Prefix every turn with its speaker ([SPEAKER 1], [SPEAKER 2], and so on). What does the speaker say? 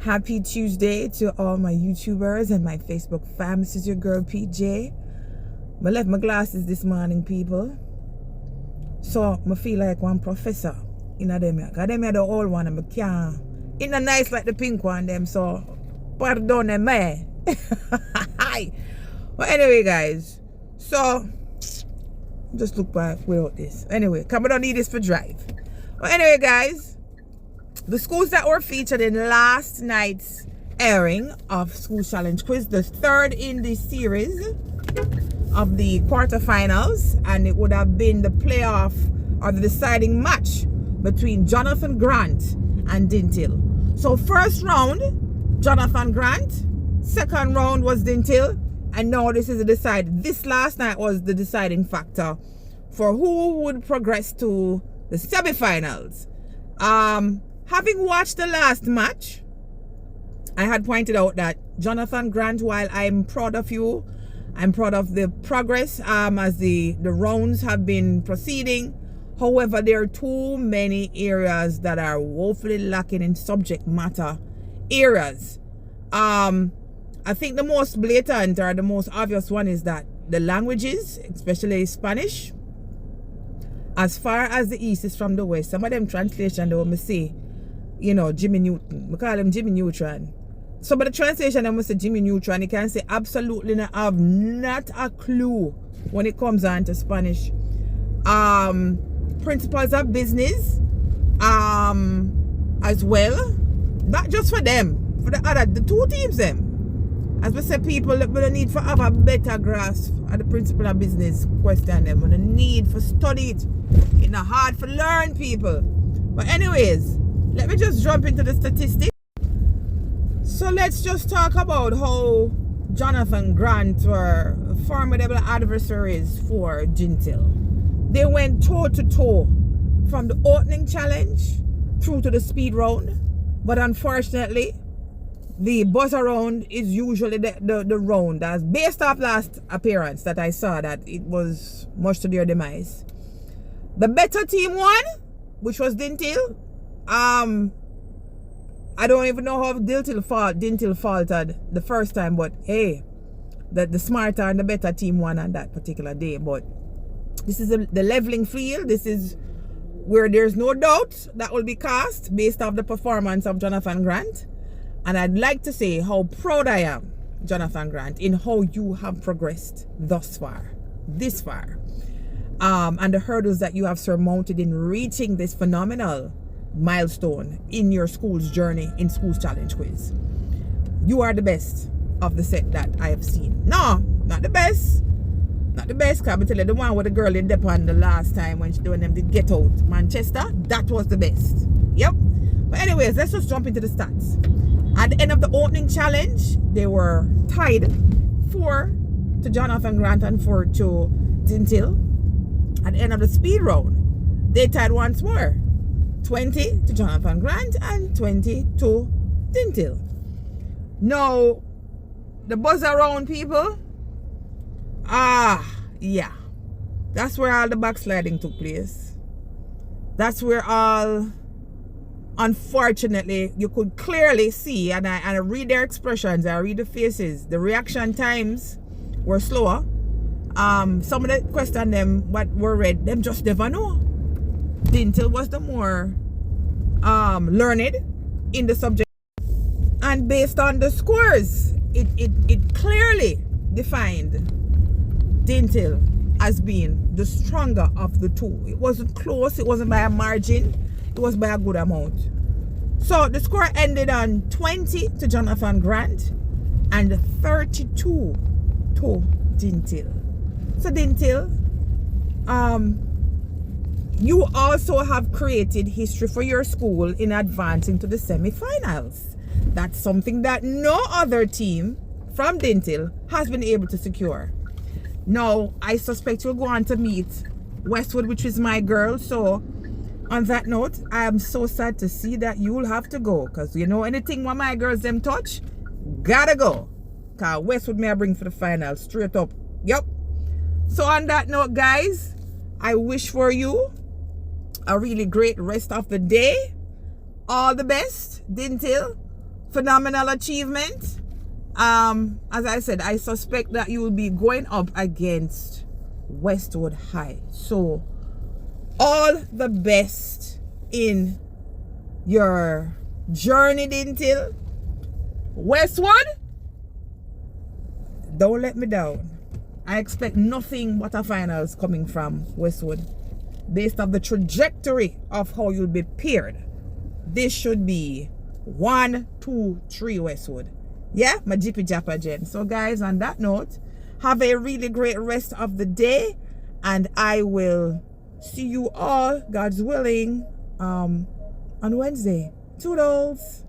[SPEAKER 1] Happy Tuesday to all my YouTubers and my Facebook fam. This is your girl PJ. I left my glasses this morning, people. So I feel like one professor in them here. Cause them here the old one and I can't. It's not nice like the pink one them, so pardon them me. But anyway guys, so just look back without this. Anyway, come I don't need this for drive. But anyway guys, the schools that were featured in last night's airing of School Challenge Quiz, the third in the series of the quarterfinals, and it would have been the playoff or the deciding match between Jonathan Grant and Dintil. So first round, Jonathan Grant, second round was Dintil, and now this is the decide. This last night was the deciding factor for who would progress to the semifinals. Having watched the last match, I had pointed out that Jonathan Grant, while I'm proud of you, I'm proud of the progress as the rounds have been proceeding. However, there are too many areas that are woefully lacking in subject matter areas. I think the most blatant or the most obvious one is that the languages, especially Spanish, as far as the East is from the West, some of them translation they will say, you know, Jimmy Newton. We call him Jimmy Neutron. Some of the translation they will say Jimmy Neutron. You can say absolutely have not a clue when it comes on to Spanish. Principles of business as well. Not just for them, for the two teams them. As we say, people that will need for have a better grasp of the principle of business question them. And the need for study it. It's not hard for learn, people. But anyways, let me just jump into the statistics. So let's just talk about how Jonathan Grant were formidable adversaries for Dintil. They went toe to toe from the opening challenge through to the speed round. But unfortunately, the buzzer round is usually the round that's based off last appearance that I saw that it was much to their demise. The better team won, which was Dintil. I don't even know how Dintil faltered the first time, but hey, the smarter and the better team won on that particular day. But this is the leveling field. This is where there's no doubt that will be cast based off the performance of Jonathan Grant. And I'd like to say how proud I am, Jonathan Grant, in how you have progressed thus far, this far. And the hurdles that you have surmounted in reaching this phenomenal milestone in your school's journey in School's Challenge Quiz. You are the best of the set that I have seen. No, not the best. Not the best, because I tell you, the one with the girl in Depan the last time when them did Get Out Manchester, that was the best. Yep. But anyways, let's just jump into the stats. At the end of the opening challenge, they were tied 4 to Jonathan Grant and 4 to Dintil. At the end of the speed round, they tied once more. 20 to Jonathan Grant and 20 to Dintil. Now, the buzzer round, people, yeah, that's where all the backsliding took place. That's where all, unfortunately, you could clearly see, and I read their expressions, I read the faces, the reaction times were slower. Some of the question them what were read, them just never know. Dintil was the more learned in the subject, and based on the scores, it clearly defined Dintil as being the stronger of the two. It wasn't close, it wasn't by a margin, it was by a good amount. So the score ended on 20 to Jonathan Grant and 32 to Dintil. So Dintil, you also have created history for your school in advancing to the semi-finals. That's something that no other team from Dintil has been able to secure. Now, I suspect you'll go on to meet Westwood, which is my girl. So on that note, I am so sad to see that you'll have to go, because you know anything when my girls them touch, gotta go. Because Westwood may I bring for the final straight up. Yep. So on that note, guys, I wish for you a really great rest of the day. All the best, Dintil, phenomenal achievement. As I said, I suspect that you will be going up against Westwood High. So all the best in your journey until Westwood. Don't let me down. I expect nothing but a finals coming from Westwood. Based on the trajectory of how you'll be paired, this should be 1, 2, 3 Westwood. Yeah, my jippy japper Jen. So guys, on that note, have a really great rest of the day, and I will see you all, God's willing, on Wednesday. Toodles.